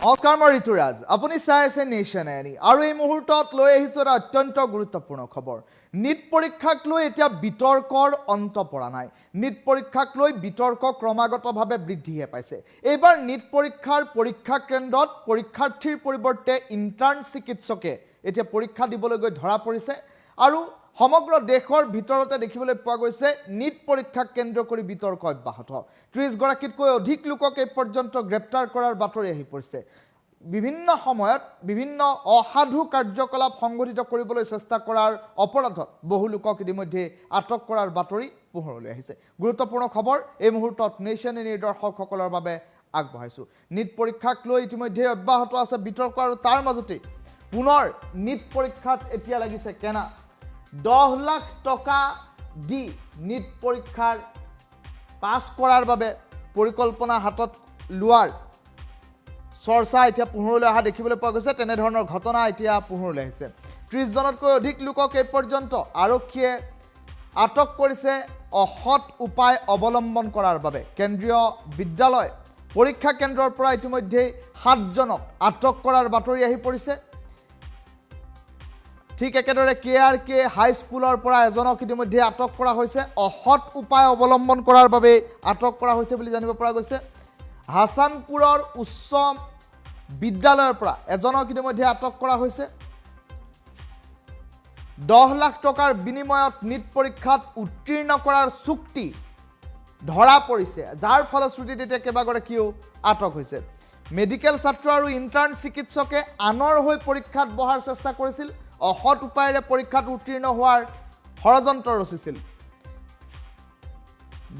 নমস্কাৰ মই ঋতুৰাজ আপুনি চাই আছে নেশ্যন এনি আৰু এই মুহূৰ্তত লৈ আহিছোঁ এটা অত্যন্ত গুৰুত্বপূৰ্ণ খবৰ নিট পৰীক্ষাক লৈ এতিয়া বিতৰ্কৰ অন্ত পৰা নাই নিট পৰীক্ষাক লৈ বিতৰ্ক ক্ৰমাগতভাৱে বৃদ্ধিহে পাইছে এইবাৰ নিট পৰীক্ষাৰ পৰীক্ষা কেন্দ্ৰত পৰীক্ষাৰ্থীৰ পৰিৱৰ্তে ইণ্টাৰ্ণ চিকিৎসকে এতিয়া পৰীক্ষা দিবলৈ গৈ ধৰা পৰিছে আৰু সমগ্ৰ দেশৰ ভিতৰতে দেখিবলৈ পোৱা গৈছে নিট পৰীক্ষা কেন্দ্ৰ কৰি বিতৰ্ক অব্যাহত 30 গৰাকীতকৈ অধিক লোকক এই পৰ্যন্ত গ্ৰেপ্তাৰ কৰাৰ বাতৰি আহি পৰিছে বিভিন্ন সময়ত বিভিন্ন অসাধু কাৰ্যকলাপ সংগঠিত কৰিবলৈ চেষ্টা কৰাৰ অপৰাধত বহু লোকক ইতিমধ্যে আটক কৰাৰ বাতৰি পোহৰলৈ আহিছে গুৰুত্বপূৰ্ণ খবৰ এই মুহূৰ্তত নেশ্যন এনিৰ দৰ্শকসকলৰ বাবে আগবঢ়াইছো নিট পৰীক্ষাক লৈ ইতিমধ্যে অব্যাহত আছে বিতৰ্ক আৰু তাৰ মাজতে পুনৰ নিট পৰীক্ষাত এতিয়া লাগিছে কেনা 10 লাখ টকা দি নিট পৰীক্ষাৰ পাছ কৰাৰ বাবে পৰিকল্পনা হাতত লোৱাৰ চৰ্চা এতিয়া পোহৰলৈ অহা দেখিবলৈ পোৱা গৈছে তেনে ধৰণৰ ঘটনা এতিয়া পোহৰলৈ আহিছে 30 জনতকৈ অধিক লোকক এই পৰ্যন্ত আৰক্ষীয়ে আটক কৰিছে অসৎ উপায় অৱলম্বন কৰাৰ বাবে কেন্দ্ৰীয় বিদ্যালয় পৰীক্ষা কেন্দ্ৰৰ পৰা ইতিমধ্যে 7 জনক আটক কৰাৰ বাতৰি আহি পৰিছে ঠিক একেদৰে KRK হাই স্কুলৰ পৰা এজনক ইতিমধ্যে আটক কৰা হৈছে অসৎ উপায় অৱলম্বন কৰাৰ বাবে আটক কৰা হৈছে বুলি জানিব পৰা গৈছে হাসানপুৰৰ উচ্চ বিদ্যালয়ৰ পৰা এজনক ইতিমধ্যে আটক কৰা হৈছে 10 লাখ টকাৰ বিনিময়ত নিট পৰীক্ষাত উত্তীৰ্ণ কৰাৰ চুক্তি ধৰা পৰিছে যাৰ ফলশ্ৰুতিত এতিয়া কেইবাগৰাকীও আটক হৈছে মেডিকেল ছাত্ৰ আৰু ইণ্টাৰ্ণ চিকিৎসকে আনৰ হৈ পৰীক্ষাত বহাৰ চেষ্টা কৰিছিল অসৎ উপায়েৰে পৰীক্ষাত উত্তীৰ্ণ হোৱাৰ ষড়যন্ত্ৰ ৰচিছিল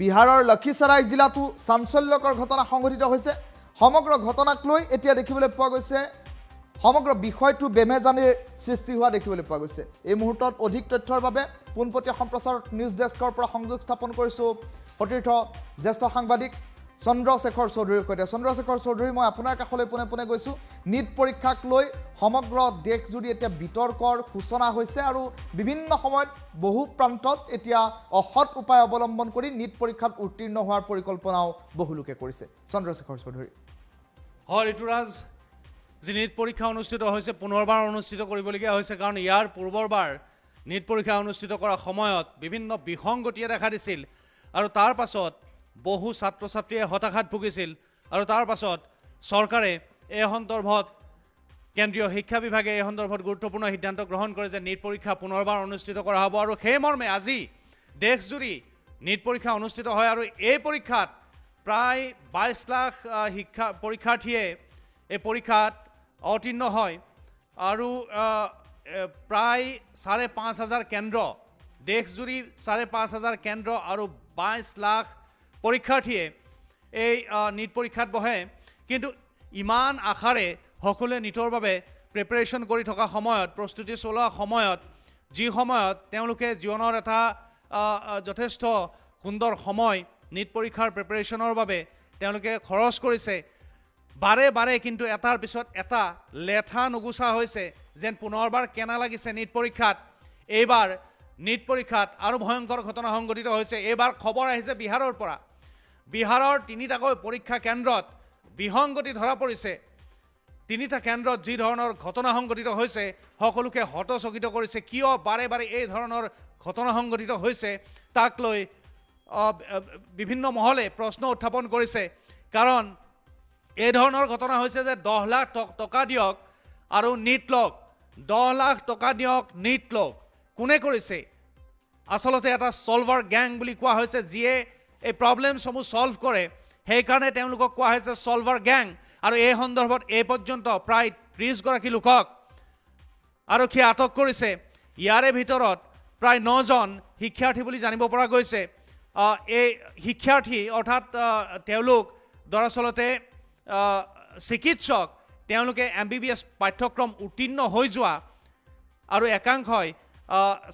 বিহাৰৰ লক্ষীসৰাই জিলাতো চাঞ্চল্যকৰ ঘটনা সংঘটিত হৈছে সমগ্ৰ ঘটনাক লৈ এতিয়া দেখিবলৈ পোৱা গৈছে সমগ্ৰ বিষয়টো বেমেজানিৰ সৃষ্টি হোৱা দেখিবলৈ পোৱা গৈছে এই মুহূৰ্তত অধিক তথ্যৰ বাবে পোনপটীয়া সম্প্ৰচাৰ নিউজ ডেস্কৰ পৰা সংযোগ স্থাপন কৰিছোঁ সতীৰ্থ জ্যেষ্ঠ সাংবাদিক চন্দ্ৰশেখৰ চৌধুৰীৰ সৈতে চন্দ্ৰশেখৰ চৌধুৰী মই আপোনাৰ কাষলৈ পোনে পোনে গৈছোঁ নিট পৰীক্ষাক লৈ সমগ্ৰ দেশজুৰি এতিয়া বিতৰ্কৰ সূচনা হৈছে আৰু বিভিন্ন সময়ত বহু প্ৰান্তত এতিয়া অসৎ উপায় অৱলম্বন কৰি নিট পৰীক্ষাত উত্তীৰ্ণ হোৱাৰ পৰিকল্পনাও বহু লোকে কৰিছে চন্দ্ৰশেখৰ চৌধুৰী হয় ঋতুৰাজ যি নিট পৰীক্ষা অনুষ্ঠিত হৈছে পুনৰবাৰ অনুষ্ঠিত কৰিবলগীয়া হৈছে কাৰণ ইয়াৰ পূৰ্বৰবাৰ নিট পৰীক্ষা অনুষ্ঠিত কৰাৰ সময়ত বিভিন্ন বিসংগতিয়ে দেখা দিছিল আৰু তাৰ পাছত বহু ছাত্ৰ ছাত্ৰীয়ে হতাশাত ভুগিছিল আৰু তাৰ পাছত চৰকাৰে এই সন্দৰ্ভত কেন্দ্ৰীয় শিক্ষা বিভাগে এই সন্দৰ্ভত গুৰুত্বপূৰ্ণ সিদ্ধান্ত গ্ৰহণ কৰে যে নিট পৰীক্ষা পুনৰবাৰ অনুষ্ঠিত কৰা হ'ব আৰু সেই মৰ্মে আজি দেশজুৰি নিট পৰীক্ষা অনুষ্ঠিত হয় আৰু এই পৰীক্ষাত প্ৰায় 22 লাখ পৰীক্ষাৰ্থীয়ে এই পৰীক্ষাত অৱতীৰ্ণ হয় আৰু প্ৰায় 5,500 কেন্দ্ৰ দেশজুৰি 5,500 কেন্দ্ৰ আৰু 22 লাখ পৰীক্ষাৰ্থীয়ে এই নিট পৰীক্ষাত বহে কিন্তু ইমান আশাৰে সকলোৱে নিটৰ বাবে প্ৰিপাৰেশ্যন কৰি থকা সময়ত প্ৰস্তুতি চলোৱা সময়ত যি সময়ত তেওঁলোকে জীৱনৰ এটা যথেষ্ট সুন্দৰ সময় নিট পৰীক্ষাৰ প্ৰিপাৰেশ্যনৰ বাবে তেওঁলোকে খৰচ কৰিছে বাৰে বাৰে কিন্তু এটাৰ পিছত এটা লেঠা নুগুচা হৈছে যেন পুনৰবাৰ কেনা লাগিছে নিট পৰীক্ষাত এইবাৰ নিট পৰীক্ষাত আৰু ভয়ংকৰ ঘটনা সংঘটিত হৈছে এইবাৰ খবৰ আহিছে বিহাৰৰ পৰা বিহাৰৰ 3টাকৈ পৰীক্ষা কেন্দ্ৰত বিসংগতি ধৰা পৰিছে 3টা কেন্দ্ৰত যি ধৰণৰ ঘটনা সংঘটিত হৈছে সকলোকে হতচকিত কৰিছে কিয় বাৰে বাৰে এই ধৰণৰ ঘটনা সংঘটিত হৈছে তাক লৈ বিভিন্ন মহলে প্ৰশ্ন উত্থাপন কৰিছে কাৰণ এই ধৰণৰ ঘটনা হৈছে যে 10 লাখ টকা দিয়ক আৰু নিট লওক 10 লাখ টকা দিয়ক নিট লওক কোনে কৰিছে আসলতে এটা সলভাৰ গ্যাং বুলি কোৱা হৈছে যিয়ে এই প্ৰবলেমসমূহ সলভ কৰে সেইকাৰণে তেওঁলোকক কোৱা হৈছে সলভাৰ গ্যাং আৰু এই সন্দৰ্ভত এই পৰ্যন্ত প্ৰায় 30 গৰাকী লোকক আৰক্ষীয়ে আটক কৰিছে ইয়াৰে ভিতৰত প্ৰায় 9 জন শিক্ষাৰ্থী বুলি জানিব পৰা গৈছে এই শিক্ষাৰ্থী অৰ্থাৎ তেওঁলোক দৰাচলতে চিকিৎসক তেওঁলোকে MBBS পাঠ্যক্ৰম উত্তীৰ্ণ হৈ যোৱা আৰু একাংশই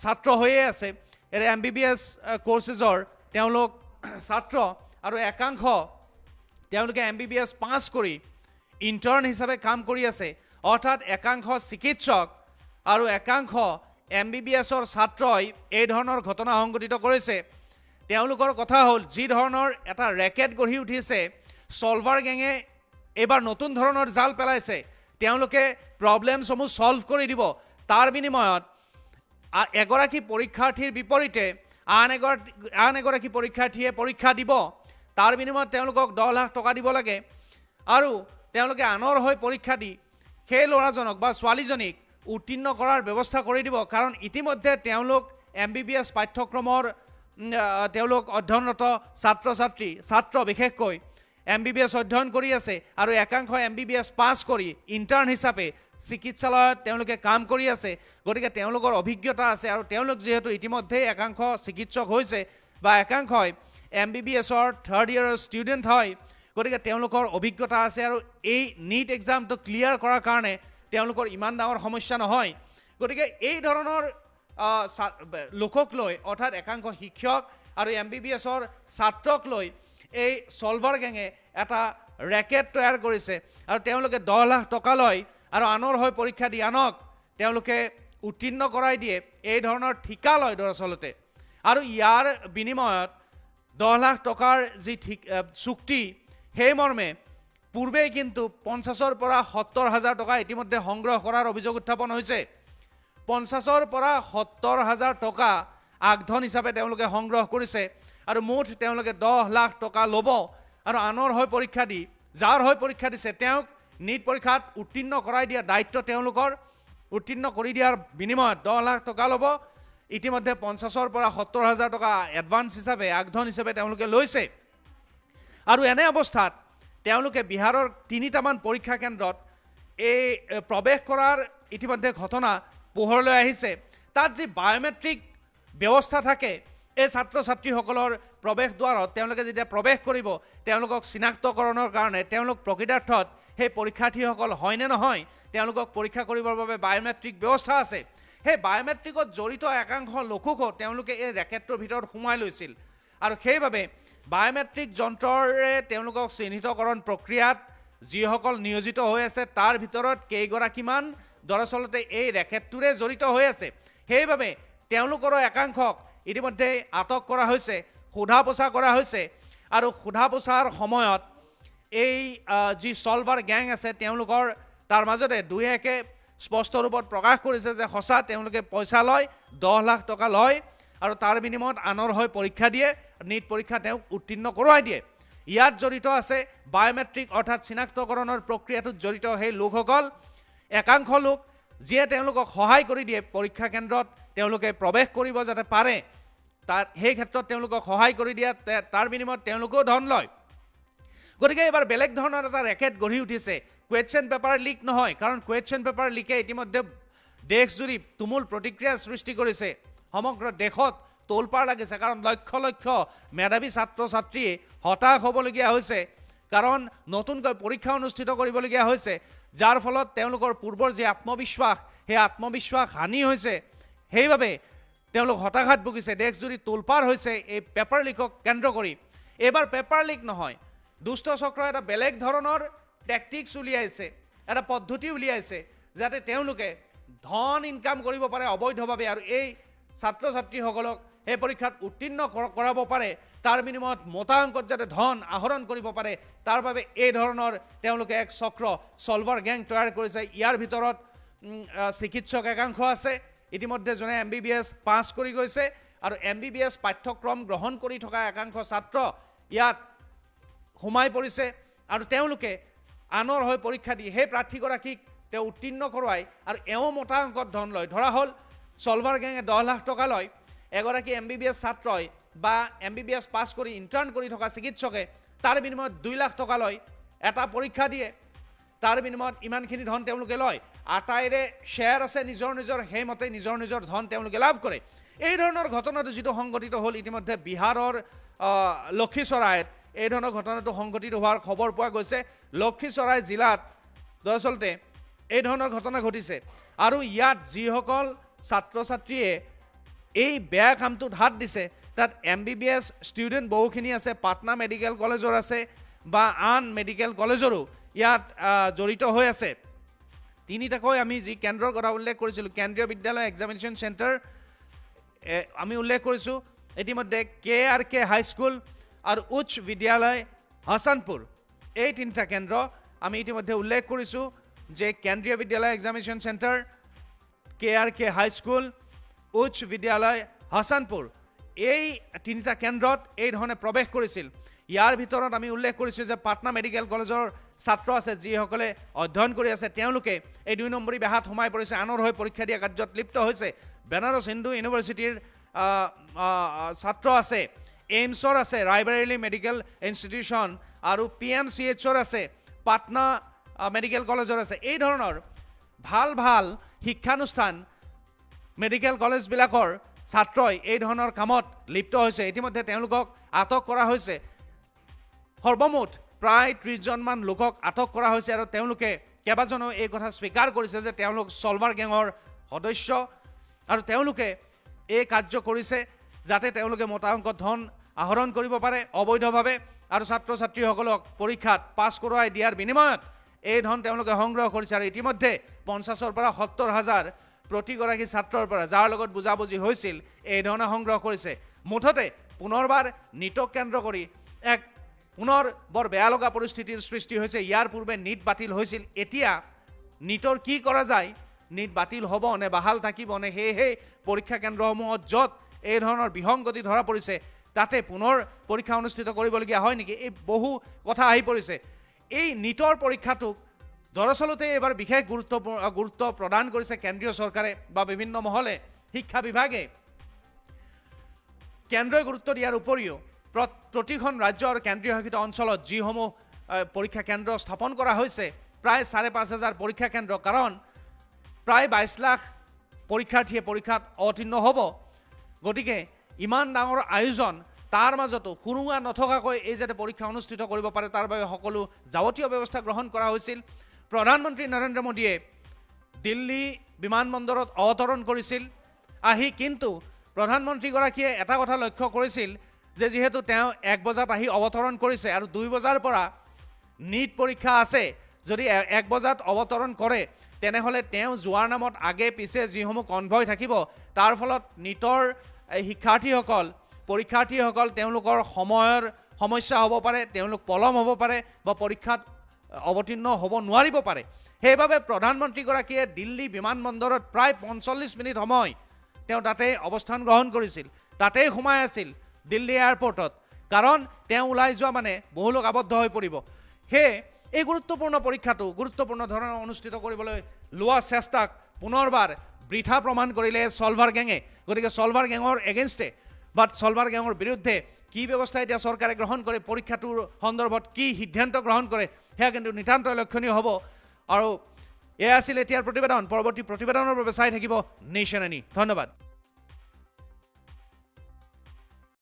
ছাত্ৰ হৈয়ে আছে এই MBBS কোৰ্চেছৰ তেওঁলোক ছাত্ৰ আৰু একাংশ তেওঁলোকে MBBS পাছ কৰি ইণ্টাৰ্ণ হিচাপে কাম কৰি আছে অৰ্থাৎ একাংশ চিকিৎসক আৰু একাংশ MBBSৰ ছাত্ৰই এই ধৰণৰ ঘটনা সংঘটিত কৰিছে তেওঁলোকৰ কথা হ'ল যি ধৰণৰ এটা ৰেকেট গঢ়ি উঠিছে সলভাৰ গেঙে এইবাৰ নতুন ধৰণৰ জাল পেলাইছে তেওঁলোকে প্ৰব্লেমসমূহ সলভ কৰি দিব তাৰ বিনিময়ত এগৰাকী পৰীক্ষাৰ্থীৰ বিপৰীতে আন এগৰাকী পৰীক্ষাৰ্থীয়ে পৰীক্ষা দিব তাৰ বিনিময়ত তেওঁলোকক 10 লাখ টকা দিব লাগে আৰু তেওঁলোকে আনৰ হৈ পৰীক্ষা দি সেই ল'ৰাজনক বা ছোৱালীজনীক উত্তীৰ্ণ কৰাৰ ব্যৱস্থা কৰি দিব কাৰণ ইতিমধ্যে তেওঁলোক MBBS পাঠ্যক্ৰমৰ তেওঁলোক অধ্যয়নৰত ছাত্ৰ বিশেষকৈ MBBS অধ্যয়ন কৰি আছে আৰু একাংশ MBBS পাছ কৰি ইণ্টাৰ্ণ হিচাপে চিকিৎসালয়ত তেওঁলোকে কাম কৰি আছে গতিকে তেওঁলোকৰ অভিজ্ঞতা আছে আৰু তেওঁলোক যেহেতু ইতিমধ্যে একাংশ চিকিৎসক হৈছে বা একাংশই MBBSৰ 3rd ইয়াৰৰ ষ্টুডেণ্ট হয় গতিকে তেওঁলোকৰ অভিজ্ঞতা আছে আৰু এই নীট এক্সামটো ক্লিয়াৰ কৰাৰ কাৰণে তেওঁলোকৰ ইমান ডাঙৰ সমস্যা নহয় গতিকে এই ধৰণৰ লোকক লৈ অৰ্থাৎ একাংশ শিক্ষক আৰু MBBSৰ ছাত্ৰক লৈ এই সলভাৰ গেঙে এটা ৰেকেট তৈয়াৰ কৰিছে আৰু তেওঁলোকে 10 লাখ টকা লয় আৰু আনৰ হৈ পৰীক্ষা দি আনক তেওঁলোকে উত্তীৰ্ণ কৰাই দিয়ে এই ধৰণৰ ঠিকা লয় দৰাচলতে আৰু ইয়াৰ বিনিময়ত 10 লাখ টকাৰ যি চুক্তি সেই মৰ্মে পূৰ্বেই কিন্তু 50ৰ পৰা 70,000 টকা ইতিমধ্যে সংগ্ৰহ কৰাৰ অভিযোগ উত্থাপন হৈছে 50ৰ পৰা 70,000 টকা আগধন হিচাপে তেওঁলোকে সংগ্ৰহ কৰিছে আৰু মুঠ তেওঁলোকে 10 লাখ টকা ল'ব আৰু আনৰ হৈ পৰীক্ষা দি যাৰ হৈ পৰীক্ষা দিছে তেওঁক নীট পৰীক্ষাত উত্তীৰ্ণ কৰাই দিয়া দায়িত্ব তেওঁলোকৰ উত্তীৰ্ণ কৰি দিয়াৰ বিনিময়ত 10 লাখ টকা ল'ব ইতিমধ্যে 50ৰ পৰা 70,000 টকা এডভান্স হিচাপে আগধন হিচাপে তেওঁলোকে লৈছে আৰু এনে অৱস্থাত তেওঁলোকে বিহাৰৰ 3টামান পৰীক্ষা কেন্দ্ৰত এই প্ৰৱেশ কৰাৰ ইতিমধ্যে ঘটনা পোহৰলৈ আহিছে তাত যি বায়োমেট্ৰিক ব্যৱস্থা থাকে এই ছাত্ৰ ছাত্ৰীসকলৰ প্ৰৱেশ দ্বাৰত তেওঁলোকে যেতিয়া প্ৰৱেশ কৰিব তেওঁলোকক চিনাক্তকৰণৰ কাৰণে তেওঁলোক প্ৰকৃতাৰ্থত সেই পৰীক্ষাৰ্থীসকল হয়নে নহয় তেওঁলোকক পৰীক্ষা কৰিবৰ বাবে বায়োমেট্ৰিক ব্যৱস্থা আছে সেই বায়োমেট্ৰিকত জড়িত একাংশ লোককো তেওঁলোকে এই ৰেকেটটোৰ ভিতৰত সোমাই লৈছিল আৰু সেইবাবে বায়োমেট্ৰিক যন্ত্ৰৰে তেওঁলোকক চিহ্নিতকৰণ প্ৰক্ৰিয়াত যিসকল নিয়োজিত হৈ আছে তাৰ ভিতৰত কেইগৰাকীমান দৰাচলতে এই ৰেকেটটোৰে জড়িত হৈ আছে সেইবাবে তেওঁলোকৰ একাংশক ইতিমধ্যে আটক কৰা হৈছে সোধা পোছা কৰা হৈছে আৰু সোধা পোছাৰ সময়ত এই যি সলভাৰ গ্যাং আছে তেওঁলোকৰ তাৰ মাজতে দুই একে স্পষ্ট ৰূপত প্ৰকাশ কৰিছে যে সঁচা তেওঁলোকে পইচা লয় 10 লাখ টকা লয় আৰু তাৰ বিনিময়ত আনৰ হৈ পৰীক্ষা দিয়ে নীট পৰীক্ষা তেওঁক উত্তীৰ্ণ কৰোৱাই দিয়ে ইয়াত জড়িত আছে বায়োমেট্ৰিক অৰ্থাৎ চিনাক্তকৰণৰ প্ৰক্ৰিয়াটোত জড়িত সেই লোকসকল একাংশ লোক যিয়ে তেওঁলোকক সহায় কৰি দিয়ে পৰীক্ষা কেন্দ্ৰত তেওঁলোকে প্ৰৱেশ কৰিব যাতে পাৰে তাৰ সেই ক্ষেত্ৰত তেওঁলোকক সহায় কৰি দিয়া তাৰ বিনিময়ত তেওঁলোকেও ধন লয় গতিকে এবাৰ বেলেগ ধৰণৰ এটা ৰেকেট গঢ়ি উঠিছে কুৱেশ্যন পেপাৰ লিক নহয় কাৰণ কুৱেশ্যন পেপাৰ লিকে ইতিমধ্যে দেশজুৰি তুমুল প্ৰতিক্ৰিয়াৰ সৃষ্টি কৰিছে সমগ্ৰ দেশত তোলপাৰ লাগিছে কাৰণ লক্ষ লক্ষ মেধাৱী ছাত্ৰ ছাত্ৰীয়ে হতাশ হ'বলগীয়া হৈছে কাৰণ নতুনকৈ পৰীক্ষা অনুষ্ঠিত কৰিবলগীয়া হৈছে যাৰ ফলত তেওঁলোকৰ পূৰ্বৰ যি আত্মবিশ্বাস সেই আত্মবিশ্বাস হানি হৈছে সেইবাবে তেওঁলোক হতাশাত ভুগিছে দেশজুৰি তোলপাৰ হৈছে এই পেপাৰ লিকক কেন্দ্ৰ কৰি এবাৰ পেপাৰ লিক নহয় দুষ্ট চক্ৰ এটা বেলেগ ধৰণৰ টেকটিক্স উলিয়াইছে এটা পদ্ধতি উলিয়াইছে যাতে তেওঁলোকে ধন ইনকাম কৰিব পাৰে অবৈধভাৱে আৰু এই ছাত্ৰ ছাত্ৰীসকলক এই পৰীক্ষাত উত্তীৰ্ণ কৰাব পাৰে তাৰ বিনিময়ত মোটা অংকত যাতে ধন আহৰণ কৰিব পাৰে তাৰ বাবে এই ধৰণৰ তেওঁলোকে এক চক্ৰ সলভাৰ গ্যাং তৈয়াৰ কৰিছে ইয়াৰ ভিতৰত চিকিৎসক একাংশ আছে ইতিমধ্যে যোনে MBBS পাছ কৰি গৈছে আৰু MBBS পাঠ্যক্ৰম গ্ৰহণ কৰি থকা একাংশ ছাত্ৰ ইয়াত সোমাই পৰিছে আৰু তেওঁলোকে আনৰ হৈ পৰীক্ষা দি সেই প্ৰাৰ্থীগৰাকীক তেওঁ উত্তীৰ্ণ কৰোৱাই আৰু এওঁ মোটা অংকত ধন লয় ধৰা হ'ল সলভাৰ গেঙে 10 লাখ টকা লয় এগৰাকী MBBS ছাত্ৰই বা MBBS পাছ কৰি ইণ্টাৰ্ণ কৰি থকা চিকিৎসকে তাৰ বিনিময়ত 2 লাখ টকা লয় এটা পৰীক্ষা দিয়ে তাৰ বিনিময়ত ইমানখিনি ধন তেওঁলোকে লয় আটাইৰে শ্বেয়াৰ আছে নিজৰ নিজৰ সেইমতে নিজৰ নিজৰ ধন তেওঁলোকে লাভ কৰে এই ধৰণৰ ঘটনাটো যিটো সংঘটিত হ'ল ইতিমধ্যে বিহাৰৰ লক্ষীসৰাইত এই ধৰণৰ ঘটনাটো সংঘটিত হোৱাৰ খবৰ পোৱা গৈছে লক্ষীসৰাই জিলাত দৰাচলতে এই ধৰণৰ ঘটনা ঘটিছে আৰু ইয়াত যিসকল ছাত্ৰ ছাত্ৰীয়ে এই বেয়া কামটোত হাত দিছে তাত MBBS ষ্টুডেণ্ট বহুখিনি আছে পাটনা মেডিকেল কলেজৰ আছে বা আন মেডিকেল কলেজৰো ইয়াত জড়িত হৈ আছে তিনিটাকৈ আমি যি কেন্দ্ৰৰ কথা উল্লেখ কৰিছিলোঁ কেন্দ্ৰীয় বিদ্যালয় এক্সামিনেশ্যন চেণ্টাৰ আমি উল্লেখ কৰিছোঁ ইতিমধ্যে KRK হাইস্কুল আৰু উচ্চ বিদ্যালয় হাছানপুৰ এই তিনিটা কেন্দ্ৰ আমি ইতিমধ্যে উল্লেখ কৰিছোঁ যে কেন্দ্ৰীয় বিদ্যালয় এক্সামিনেশ্যন চেণ্টাৰ, KRK হাইস্কুল, উচ্চ বিদ্যালয় হাছানপুৰ, এই তিনিটা কেন্দ্ৰত এই ধৰণে প্ৰৱেশ কৰিছিল। ইয়াৰ ভিতৰত আমি উল্লেখ কৰিছোঁ যে পাটনা মেডিকেল কলেজৰ ছাত্ৰ আছে যিসকলে অধ্যয়ন কৰি আছে, তেওঁলোকে এই 2 নম্বৰী বেহাত সোমাই পৰিছে, আনৰ হৈ পৰীক্ষা দিয়া কাৰ্যত লিপ্ত হৈছে। বেনাৰস হিন্দু ইউনিভাৰ্চিটিৰ ছাত্ৰ আছে, এইমছৰ আছে, ৰায়বেৰেলী মেডিকেল ইনষ্টিটিউশ্যন আৰু PMCHৰ আছে, পাটনা মেডিকেল কলেজৰ আছে। এই ধৰণৰ ভাল ভাল শিক্ষানুষ্ঠান মেডিকেল কলেজবিলাকৰ ছাত্ৰই এই ধৰণৰ কামত লিপ্ত হৈছে। ইতিমধ্যে তেওঁলোকক আটক কৰা হৈছে। সৰ্বমুঠ প্ৰায় 30জনমান লোকক আটক কৰা হৈছে আৰু তেওঁলোকে কেইবাজনেও এই কথা স্বীকাৰ কৰিছে যে তেওঁলোক ছলভাৰ গেঙৰ সদস্য আৰু তেওঁলোকে এই কাৰ্য কৰিছে যাতে তেওঁলোকে মোটা অংকত ধন আহৰণ কৰিব পাৰে অবৈধভাৱে আৰু ছাত্ৰ ছাত্ৰীসকলক পৰীক্ষাত পাছ কৰোৱাই দিয়াৰ বিনিময়ত এই ধন তেওঁলোকে সংগ্ৰহ কৰিছে। আৰু ইতিমধ্যে 50,000 পৰা 70,000 প্ৰতিগৰাকী ছাত্ৰৰ পৰা, যাৰ লগত বুজাবুজি হৈছিল, এই ধৰণে সংগ্ৰহ কৰিছে। মুঠতে পুনৰবাৰ নিটক কেন্দ্ৰ কৰি এক পুনৰ বৰ বেয়া লগা পৰিস্থিতিৰ সৃষ্টি হৈছে। ইয়াৰ পূৰ্বে নিট বাতিল হৈছিল, এতিয়া নিটৰ কি কৰা যায়, নিট বাতিল হ'ব নে বাহাল থাকিব নে, সেয়েহে পৰীক্ষা কেন্দ্ৰসমূহত য'ত এই ধৰণৰ বিসংগতি ধৰা পৰিছে তাতে পুনৰ পৰীক্ষা অনুষ্ঠিত কৰিবলগীয়া হয় নেকি, এই বহু কথা আহি পৰিছে। এই নিটৰ পৰীক্ষাটোক দৰাচলতে এইবাৰ বিশেষ গুৰুত্ব প্ৰদান কৰিছে কেন্দ্ৰীয় চৰকাৰে বা বিভিন্ন মহলে, শিক্ষা বিভাগে। কেন্দ্ৰই গুৰুত্ব দিয়াৰ উপৰিও প্ৰতিখন ৰাজ্য আৰু কেন্দ্ৰীয় শাসিত অঞ্চলত যিসমূহ পৰীক্ষা কেন্দ্ৰ স্থাপন কৰা হৈছে, প্ৰায় 5,500 পৰীক্ষা কেন্দ্ৰ, কাৰণ প্ৰায় 22 লাখ পৰীক্ষাৰ্থীয়ে পৰীক্ষাত অৱতীৰ্ণ হ'ব। গতিকে ইমান ডাঙৰ আয়োজন, তাৰ মাজতো সুৰুঙা নথকাকৈ এই যাতে পৰীক্ষা অনুষ্ঠিত কৰিব পাৰে তাৰ বাবে সকলো যাৱতীয় ব্যৱস্থা গ্ৰহণ কৰা হৈছিল। প্ৰধানমন্ত্ৰী নৰেন্দ্ৰ মোদীয়ে দিল্লী বিমানবন্দৰত অৱতৰণ কৰিছিল। আহি কিন্তু প্ৰধানমন্ত্ৰীগৰাকীয়ে এটা কথা লক্ষ্য কৰিছিল যে যিহেতু তেওঁ 1 বজাত আহি অৱতৰণ কৰিছে আৰু 2 বজাৰ পৰা নিট পৰীক্ষা আছে, যদি 1 বজাত অৱতৰণ কৰে তেনেহ'লে তেওঁ যোৱাৰ নামত আগে পিছে যিসমূহ কনভয় থাকিব, তাৰ ফলত নিটৰ শিক্ষাৰ্থীসকল, পৰীক্ষাৰ্থীসকল তেওঁলোকৰ সময়ৰ সমস্যা হ'ব পাৰে, তেওঁলোক পলম হ'ব পাৰে বা পৰীক্ষাত অৱতীৰ্ণ হ'ব নোৱাৰিব পাৰে। সেইবাবে প্ৰধানমন্ত্ৰীগৰাকীয়ে দিল্লী বিমানবন্দৰত প্ৰায় 45 মিনিট সময় তেওঁ তাতে অৱস্থান গ্ৰহণ কৰিছিল, তাতেই সোমাই আছিল দিল্লী এয়াৰপৰ্টত, কাৰণ তেওঁ ওলাই যোৱা মানে বহু লোক আবদ্ধ হৈ পৰিব। সেয়ে এই গুৰুত্বপূৰ্ণ পৰীক্ষাটো গুৰুত্বপূৰ্ণ ধৰণে অনুষ্ঠিত কৰিবলৈ লোৱা চেষ্টাক পুনৰবাৰ বৃথা প্ৰমাণ কৰিলে ছলভাৰ গেঙে। গতিকে ছলভাৰ গেঙৰ এগেইনষ্টে বা ছলভাৰ গেঙৰ বিৰুদ্ধে কি ব্যৱস্থা এতিয়া চৰকাৰে গ্ৰহণ কৰে, পৰীক্ষাটোৰ সন্দৰ্ভত কি সিদ্ধান্ত গ্ৰহণ কৰে, সেয়া কিন্তু নিতান্তই লক্ষণীয় হ'ব। আৰু এয়া আছিল এতিয়াৰ প্ৰতিবেদন। পৰৱৰ্তী প্ৰতিবেদনৰ বাবে চাই থাকিব নেশ্যন এনি। ধন্যবাদ।